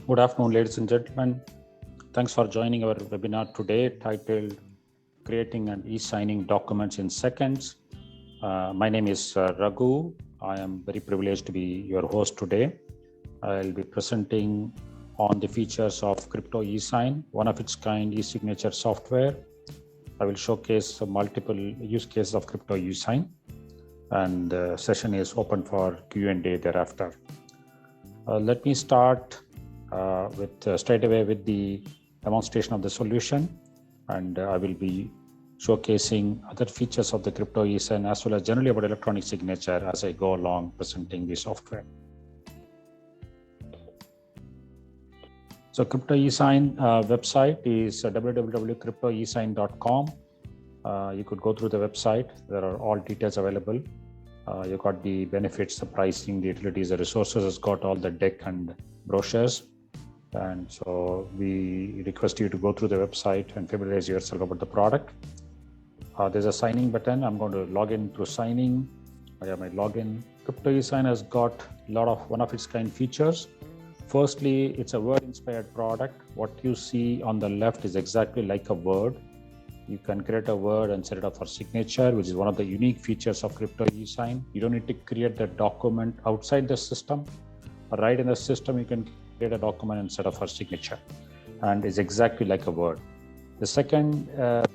Good afternoon, ladies and gentlemen. Thanks for joining our webinar today titled Creating and E-Signing Documents in Seconds. My name is Raghu. I am very privileged to be your host today. I'll be presenting on the features of Crypto eSign, one of its kind e-signature software. I will showcase multiple use cases of Crypto eSign, and the session is open for Q&A thereafter. Let me start straight away with the demonstration of the solution, and I will be showcasing other features of the Crypto eSign as well as generally about electronic signature as I go along presenting the software. So Crypto eSign website is www.cryptoesign.com. You could go through the website. There are all details available. You got the benefits, the pricing, the utilities, the resources. It's got all the deck and brochures. And so we request you to go through the website and familiarize yourself about the product. There's a signing button. I'm going to log in through signing. I have my login. Crypto eSign has got a lot of one of its kind features. Firstly, it's a word-inspired product. What you see on the left is exactly like a word. You can create a word and set it up for signature, which is one of the unique features of Crypto eSign. You don't need to create the document outside the system. Right in the system, you can create a document and set up for signature, and it's exactly like a word. The second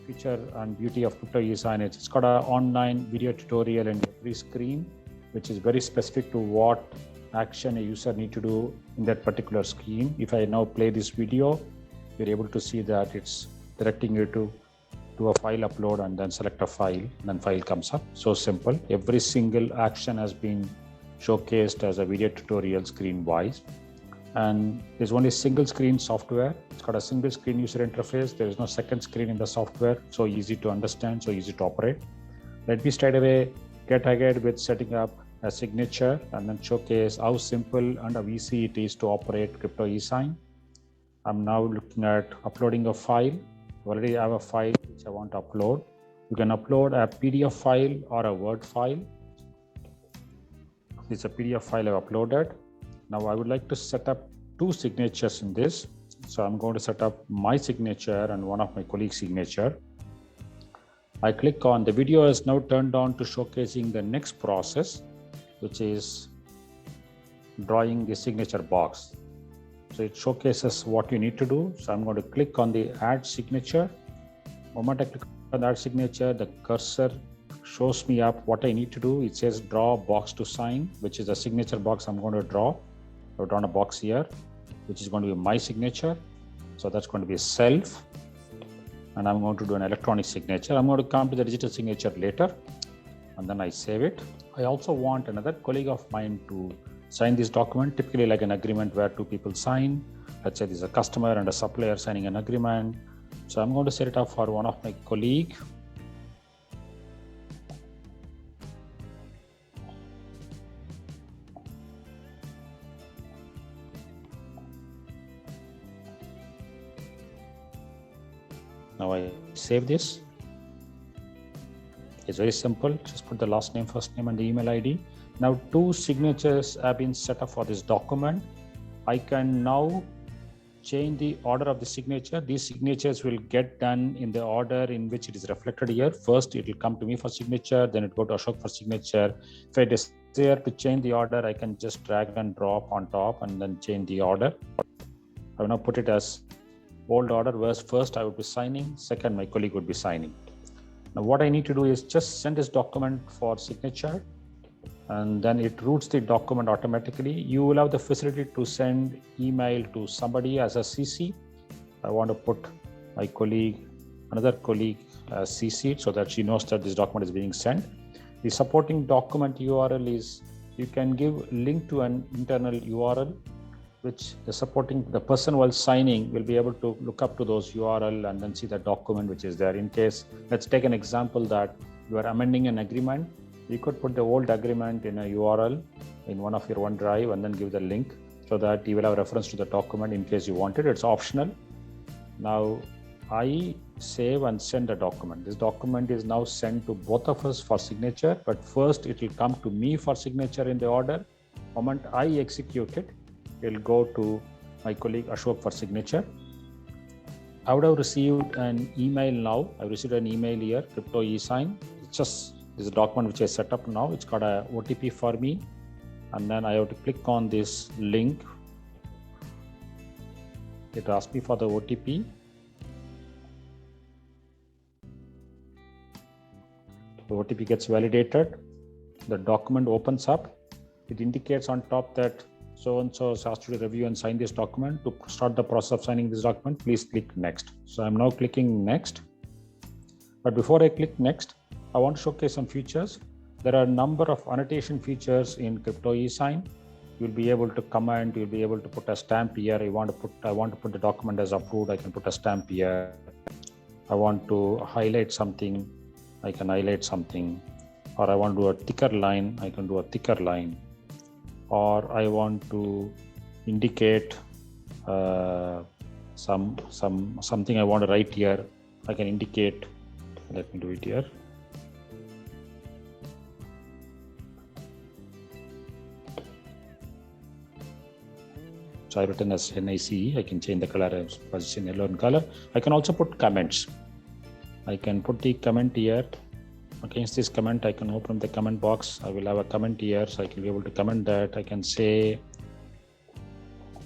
feature and beauty of Crypto eSign is it's got an online video tutorial in every screen, which is very specific to what action a user need to do in that particular screen. If I now play this video, you're able to see that it's directing you to do a file upload and then select a file, and then file comes up. So simple. Every single action has been showcased as a video tutorial screen wise. And there's only single screen software. It's got a single screen user interface. There is no second screen in the software. So easy to understand, so easy to operate. Let me straight away get ahead with setting up a signature and then showcase how simple and how easy it is to operate Crypto eSign. I'm now looking at uploading a file. I already have a file which I want to upload. You can upload a PDF file or a Word file. It's a PDF file I've uploaded. Now I would like to set up two signatures in this. So I'm going to set up my signature and one of my colleague's signature. I click on the video is now turned on to showcasing the next process, which is drawing the signature box. So it showcases what you need to do. So I'm going to click on the add signature. The moment I click on add signature, the cursor shows me up what I need to do. It says draw box to sign, which is a signature box I'm going to draw. I've drawn a box here, which is going to be my signature. So that's going to be self. And I'm going to do an electronic signature. I'm going to come to the digital signature later, and then I save it. I also want another colleague of mine to sign this document, typically like an agreement where two people sign. Let's say there's a customer and a supplier signing an agreement. So I'm going to set it up for one of my colleague. Now I save this. It's very simple. Just put the last name, first name, and the email ID. Now two signatures have been set up for this document. I can now change the order of the signature. These signatures will get done in the order in which it is reflected here. First, it will come to me for signature, then it go to Ashok for signature. If I desire to change the order, I can just drag and drop on top and then change the order. I will now put it as old order, where first I would be signing, second my colleague would be signing. Now what I need to do is just send this document for signature, and then it routes the document automatically. You will have the facility to send email to somebody as a CC. I want to put my colleague, another colleague as CC, so that she knows that this document is being sent. The supporting document URL is, you can give link to an internal URL, which the person while signing will be able to look up to those URL and then see the document which is there. In case, let's take an example that you are amending an agreement. You could put the old agreement in a URL in one of your OneDrive and then give the link so that you will have reference to the document in case you want it. It's optional. Now I save and send the document. This document is now sent to both of us for signature, but first it will come to me for signature in the order. The moment I execute it, it will go to my colleague Ashok for signature. I would have received an email now. I received an email here, Crypto eSign. It's just this document which I set up now. It's got a OTP for me. And then I have to click on this link. It asks me for the OTP. The OTP gets validated. The document opens up. It indicates on top that so-and-so has asked you to review and sign this document. To start the process of signing this document, please click next. So I'm now clicking next. But before I click next, I want to showcase some features. There are a number of annotation features in Crypto eSign. You'll be able to comment, you'll be able to put a stamp here. I want to put the document as approved. I can put a stamp here. I want to highlight something. I can highlight something. Or I want to do a thicker line. I can do a thicker line. Or I want to indicate something I want to write here. I can indicate. Let me do it here. So I've written as NICE. I can change the color as position yellow in color. I can also put comments. I can put the comment here. Against this comment, I can open the comment box. I will have a comment here, so I can be able to comment that. I can say,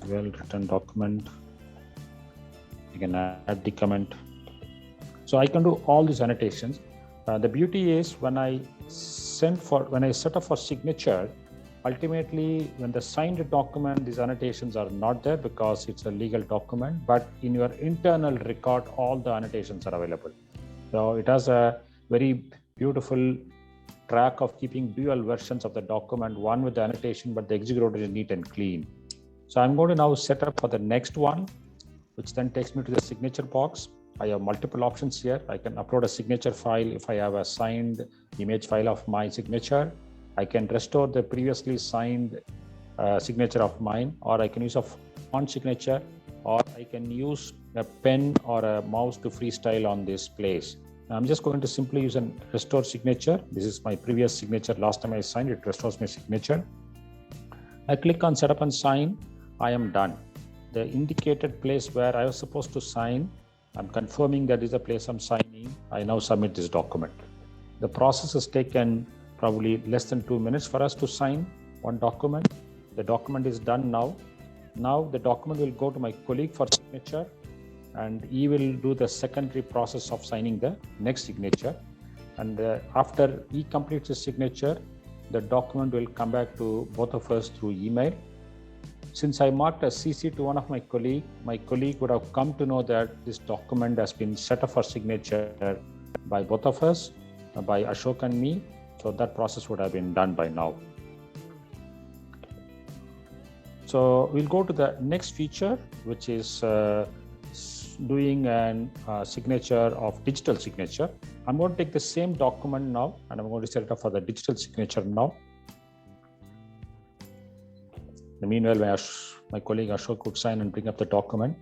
well written document. I can add the comment. So I can do all these annotations. The beauty is when I set up for signature, ultimately, when the signed document, these annotations are not there because it's a legal document, but in your internal record, all the annotations are available. So it has a very beautiful track of keeping dual versions of the document, one with the annotation, but the executor is neat and clean. So I'm going to now set up for the next one, which then takes me to the signature box. I have multiple options here. I can upload a signature file if I have a signed image file of my signature. I can restore the previously signed signature of mine, or I can use a font signature, or I can use a pen or a mouse to freestyle on this place. I'm just going to simply use a restore signature. This is my previous signature. Last time I signed, it restores my signature. I click on setup and sign. I am done. The indicated place where I was supposed to sign, I'm confirming that is the place I'm signing. I now submit this document. The process has taken probably less than 2 minutes for us to sign one document. The document is done now. Now the document will go to my colleague for signature, and he will do the secondary process of signing the next signature. And after he completes his signature, the document will come back to both of us through email. Since I marked a CC to one of my colleague would have come to know that this document has been set up for signature by both of us, by Ashok and me. So that process would have been done by now. So we'll go to the next feature, which is doing an signature of digital signature. I'm going to take the same document now, and I'm going to set it up for the digital signature now. Meanwhile, my colleague Ashok would sign and bring up the document.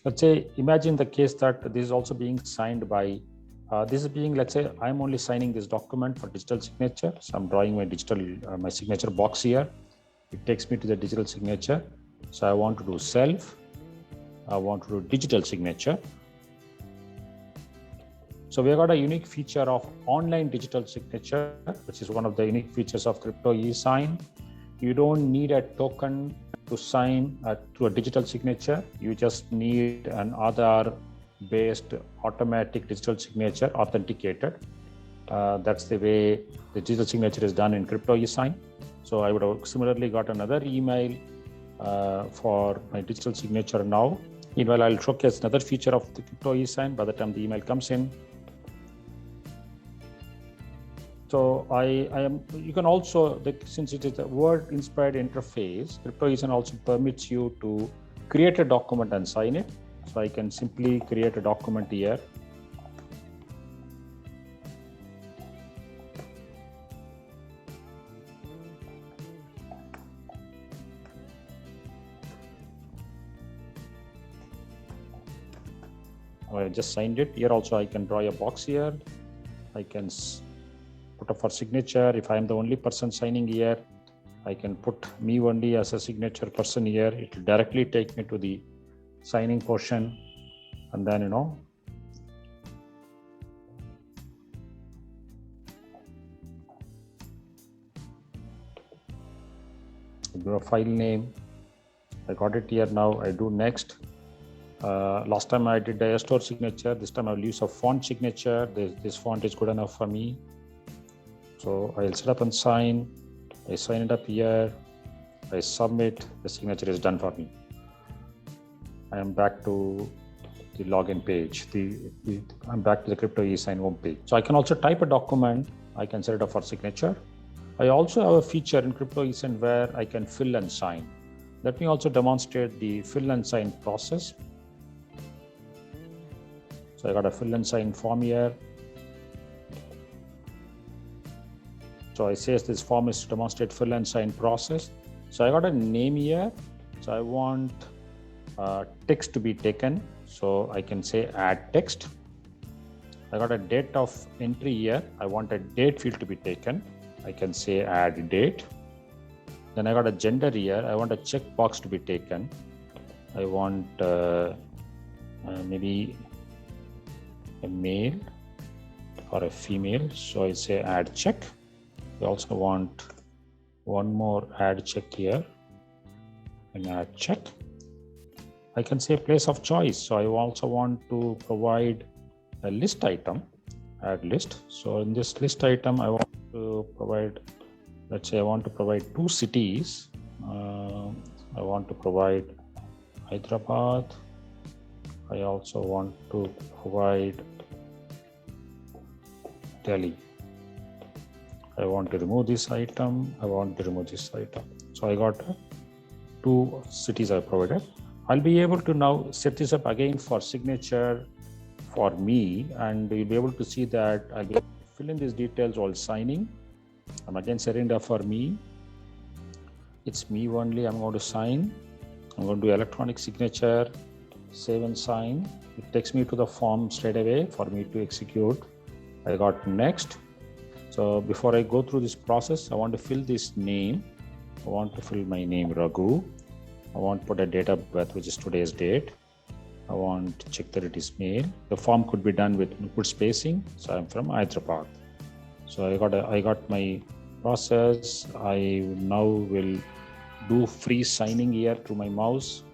Let's say, imagine the case that this is also being signed by, let's say I'm only signing this document for digital signature. So I'm drawing my signature box here. It takes me to the digital signature. So I want to do self. I want to do digital signature. So we have got a unique feature of online digital signature, which is one of the unique features of Crypto eSign. You don't need a token to sign to a digital signature. You just need an Aadhaar-based automatic digital signature authenticated. That's the way the digital signature is done in Crypto eSign. So I would have similarly got another email for my digital signature now. Meanwhile, I'll showcase another feature of the Crypto eSign by the time the email comes in. So you can also, since it is a word-inspired interface, Crypto eSign also permits you to create a document and sign it. So I can simply create a document here. I just signed it. Here also I can draw a box here. I can put up for signature. If I am the only person signing here, I can put me only as a signature person here. It will directly take me to the signing portion, and then do a file name. I got it here. Now I do next. Last time I did the store signature. This time I'll use a font signature. This font is good enough for me. So I'll set up and sign. I sign it up here. I submit. The signature is done for me. I am back to the login page. I'm back to the Crypto eSign home page. So I can also type a document. I can set it up for signature. I also have a feature in Crypto eSign where I can fill and sign. Let me also demonstrate the fill and sign process. So I got a fill and sign form here. So I say this form is to demonstrate fill and sign process. So I got a name here. So I want text to be taken. So I can say add text. I got a date of entry here. I want a date field to be taken. I can say add date. Then I got a gender here. I want a checkbox to be taken. I want maybe a male or a female. So I say add check. I also want one more add check here and add check. I can say place of choice. So I also want to provide a list item, add list. So in this list item, I want to provide, let's say I want to provide 2 cities. I want to provide Hyderabad. I also want to provide Delhi. I want to remove this item. I want to remove this item. So I got 2 cities I provided. I'll be able to now set this up again for signature for me, and you'll be able to see that I'll be able to fill in these details while signing. I'm again setting it up for me. It's me only. I'm going to sign. I'm going to do electronic signature, save and sign. It takes me to the form straight away for me to execute. I got next. So before I go through this process, I want to fill this name. I want to fill my name Raghu. I want to put a date of birth, which is today's date. I want to check that it is male. The form could be done with good spacing. So I'm from Hyderabad. So I got my process. I now will do free signing here through my mouse.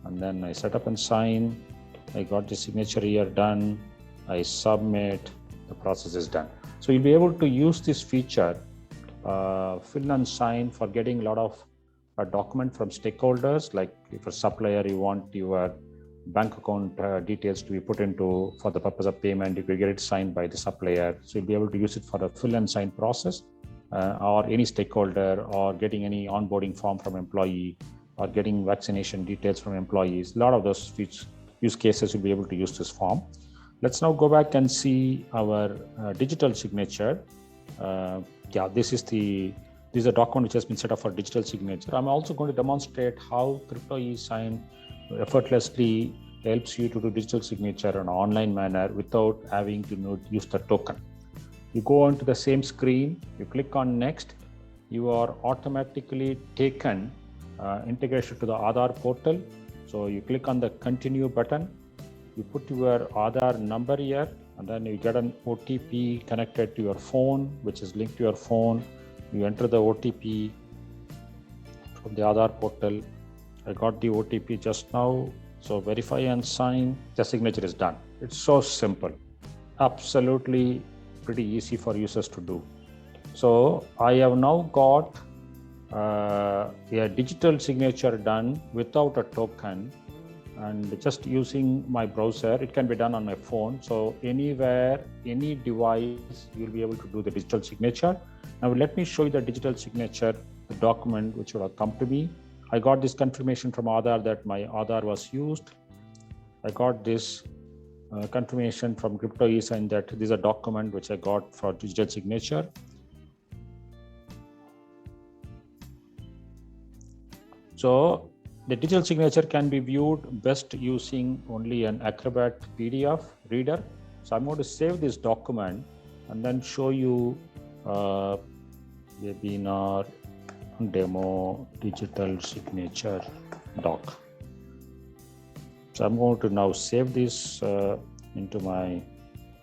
And then I set up and sign. I got the signature here done. I submit. The process is done. So you'll be able to use this feature, fill and sign, for getting a lot of document from stakeholders. Like if a supplier, you want your bank account details to be put into for the purpose of payment, you could get it signed by the supplier. So you'll be able to use it for a fill and sign process, or any stakeholder, or getting any onboarding form from employee, or getting vaccination details from employees. A lot of those use cases you'll be able to use this form. Let's now go back and see our digital signature. This is a document which has been set up for digital signature. I'm also going to demonstrate how Crypto eSign effortlessly helps you to do digital signature in an online manner without having to use the token. You go onto the same screen, you click on next, you are automatically taken integration to the Aadhaar portal. So you click on the continue button, you put your Aadhaar number here, and then you get an OTP connected to your phone, which is linked to your phone. You enter the OTP from the Aadhaar portal. I got the OTP just now. So verify and sign, the signature is done. It's so simple, absolutely pretty easy for users to do. So I have now got a digital signature done without a token, and just using my browser. It can be done on my phone. So anywhere, any device, you'll be able to do the digital signature. Now let me show you the digital signature, the document which will come to me. I got this confirmation from Aadhaar that my Aadhaar was used. I got this confirmation from Crypto eSign that this is a document which I got for digital signature. So the digital signature can be viewed best using only an Acrobat PDF reader. So I'm going to save this document and then show you webinar demo digital signature doc. So I'm going to now save this into my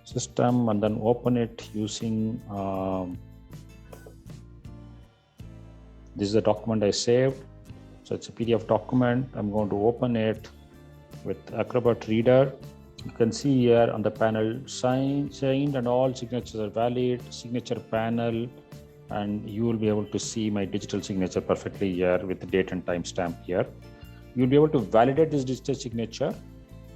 system and then open it using this is the document I saved. So it's a PDF document. I'm going to open it with Acrobat Reader. You can see here on the panel signed and all signatures are valid, signature panel, and you will be able to see my digital signature perfectly here with the date and timestamp here. You'll be able to validate this digital signature.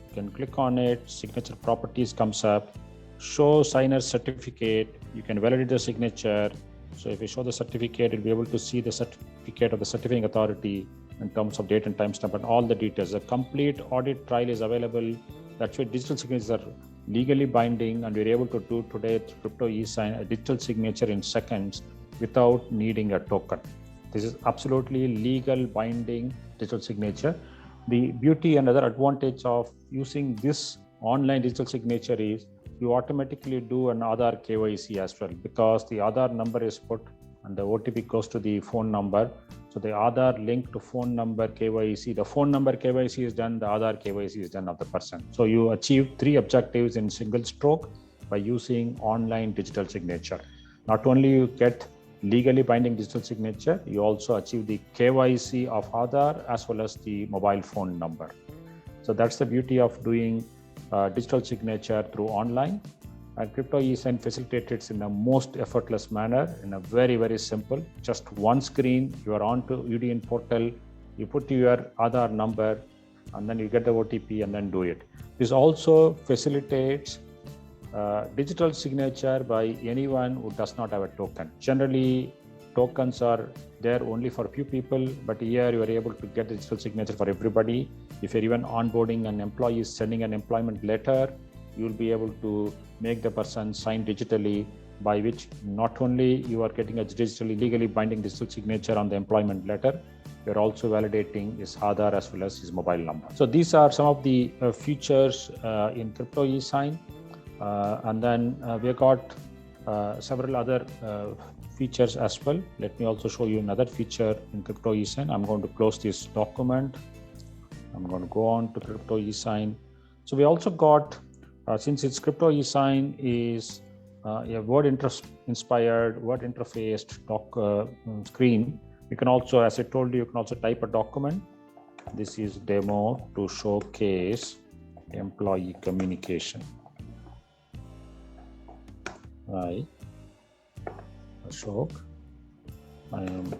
You can click on it, signature properties comes up, show signer certificate. You can validate the signature. So if you show the certificate, you'll be able to see the certificate of the certifying authority in terms of date and timestamp and all the details. A complete audit trail is available. That's why digital signatures are legally binding, and we're able to do today through Crypto eSign a digital signature in seconds without needing a token. This is absolutely legal binding digital signature. The beauty and other advantage of using this online digital signature is you automatically do an Aadhaar KYC as well, because the Aadhaar number is put and the OTP goes to the phone number. So the Aadhaar linked to phone number KYC, the phone number KYC is done, the Aadhaar KYC is done of the person. So you achieve 3 objectives in single stroke by using online digital signature. Not only you get legally binding digital signature, you also achieve the KYC of Aadhaar as well as the mobile phone number. So that's the beauty of doing digital signature through online. And Crypto eSign facilitates it in the most effortless manner, in a very, very simple. Just one screen, you are on to UDN portal, you put your Aadhaar number, and then you get the OTP and then do it. This also facilitates digital signature by anyone who does not have a token. Generally, tokens are there only for a few people, but here you are able to get digital signature for everybody. If you're even onboarding an employee, sending an employment letter, you'll be able to make the person sign digitally, by which not only you are getting a digitally legally binding digital signature on the employment letter, you're also validating his Aadhaar as well as his mobile number. So these are some of the features in Crypto eSign. And then we have got several other features as well. Let me also show you another feature in Crypto eSign. I'm going to close this document. I'm going to go on to Crypto eSign. So we also got, since it's Crypto eSign is a word inspired, word interfaced doc screen, you can also, as I told you, you can also type a document. This is demo to showcase employee communication. Hi, Ashok. I am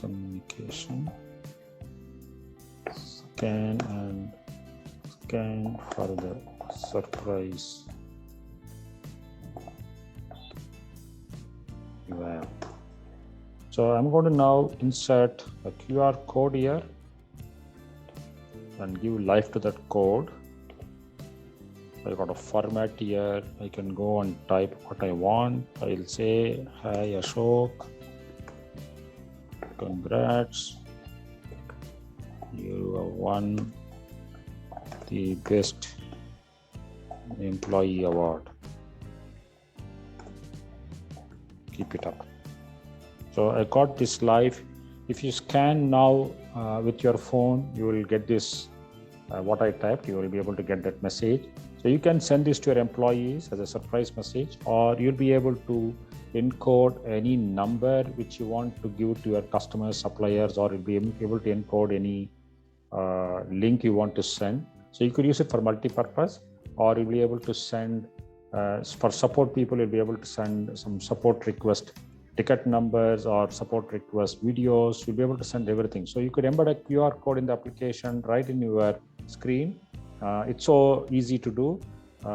communication. Scan for the surprise. Wow. So I'm going to now insert a QR code here and give life to that code. I got a format here. I can go and type what I want. I'll say, hi Ashok, congrats, you have won the best employee award. Keep it up. So I got this live. If you scan now with your phone, you will get this, what I typed, you will be able to get that message. So you can send this to your employees as a surprise message, or you'll be able to encode any number which you want to give to your customers, suppliers, or you'll be able to encode any link you want to send. So you could use it for multi-purpose, or you'll be able to send, for support people, you'll be able to send some support request, ticket numbers or support request videos. You'll be able to send everything. So you could embed a QR code in the application right in your screen. It's so easy to do.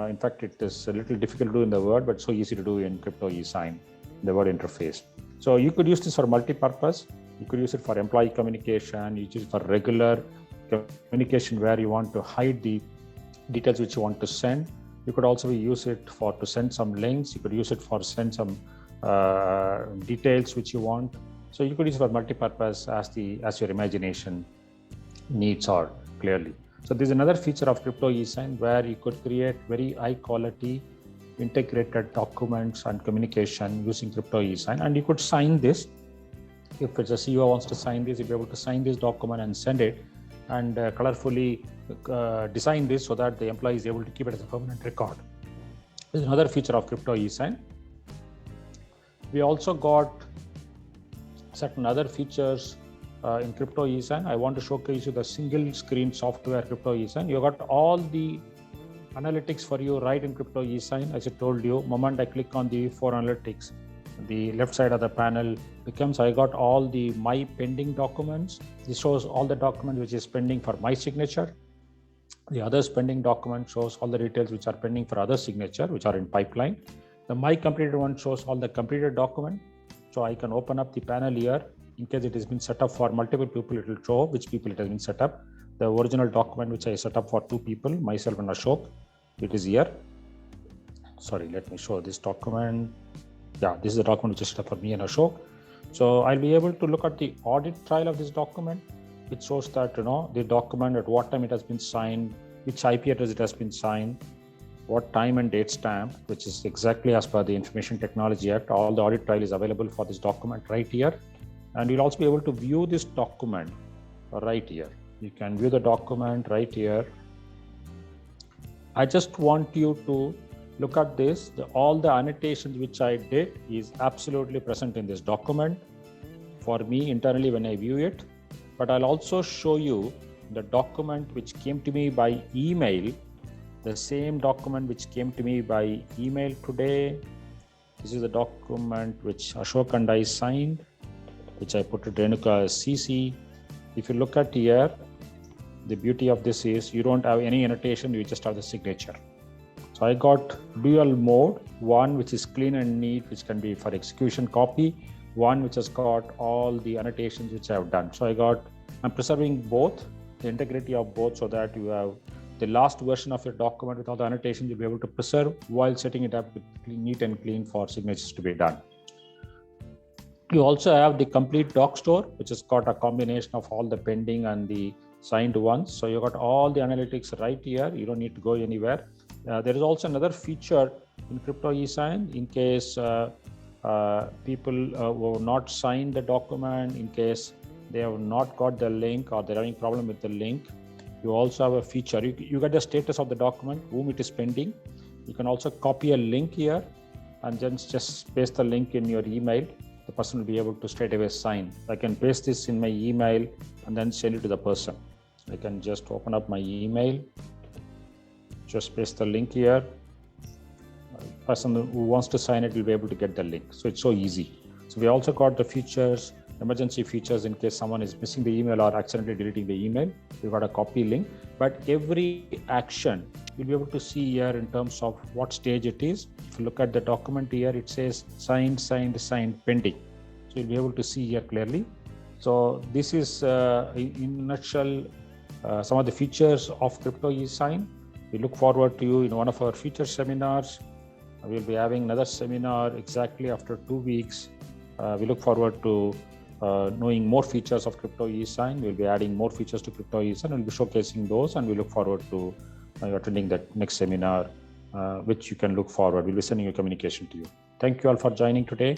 In fact, it is a little difficult to do in the Word, but so easy to do in Crypto eSign, the word interface. So you could use this for multi-purpose. You could use it for employee communication. You use it for regular communication where you want to hide the details which you want to send. You could also use it to send some links. You could use it for send some details which you want. So you could use it for multi-purpose as your imagination needs are clearly. So there's another feature of Crypto eSign where you could create very high quality integrated documents and communication using crypto e-sign. And you could sign this. If it's a CEO wants to sign this, you'll be able to sign this document and send it, and colorfully design this so that the employee is able to keep it as a permanent record. This is another feature of crypto e-sign. We also got certain other features in crypto e-sign. I want to showcase you the single screen software crypto e-sign. You got all the analytics for you right in crypto e-sign. As I told you, moment I click on the for analytics, the left side of the panel becomes, I got all the my pending documents. This shows all the documents which is pending for my signature. The others pending document shows all the details which are pending for other signature, which are in pipeline. The my completed one shows all the completed document. So I can open up the panel here. In case it has been set up for multiple people, it will show which people it has been set up. The original document which I set up for 2 people, myself and Ashok, it is here. Sorry, let me show this document. Yeah, this is the document which is set up for me and Ashok. So I'll be able to look at the audit trail of this document. It shows that, the document, at what time it has been signed, which IP address it has been signed, what time and date stamp, which is exactly as per the Information Technology Act. All the audit trail is available for this document right here. And you'll also be able to view this document right here. You can view the document right here. I just want you to look at this. All the annotations which I did is absolutely present in this document for me internally when I view it. But I'll also show you the document which came to me by email, the same document which came to me by email today. This is the document which Ashok and I signed, which I put to Renuka as CC. If you look at here, the beauty of this is you don't have any annotation, you just have the signature. So I got dual mode, one which is clean and neat, which can be for execution copy, one which has got all the annotations which I have done. So I'm preserving both, the integrity of both, so that you have the last version of your document with all the annotations you'll be able to preserve while setting it up with neat and clean for signatures to be done. You also have the complete doc store, which has got a combination of all the pending and the signed ones. So you got all the analytics right here. You don't need to go anywhere. There is also another feature in crypto e-sign in case people who have not signed the document, in case they have not got the link or they're having problem with the link. You also have a feature. You get the status of the document, whom it is pending. You can also copy a link here and then just paste the link in your email. The person will be able to straight away sign. I can paste this in my email and then send it to the person. I can just open up my email, just paste the link here. The person who wants to sign it will be able to get the link. So it's so easy. So we also got the features, emergency features in case someone is missing the email or accidentally deleting the email. We've got a copy link, but every action you'll be able to see here in terms of what stage it is. If you look at the document here, it says signed, pending. So you'll be able to see here clearly. So this is in a nutshell some of the features of crypto e-sign. We look forward to you in one of our future seminars. We'll be having another seminar exactly after 2 weeks. We look forward to knowing more features of crypto e-sign. We'll be adding more features to crypto e-sign. We'll be showcasing those, and we look forward to attending that next seminar, which you can look forward. We'll be sending a communication to you. Thank you all for joining today.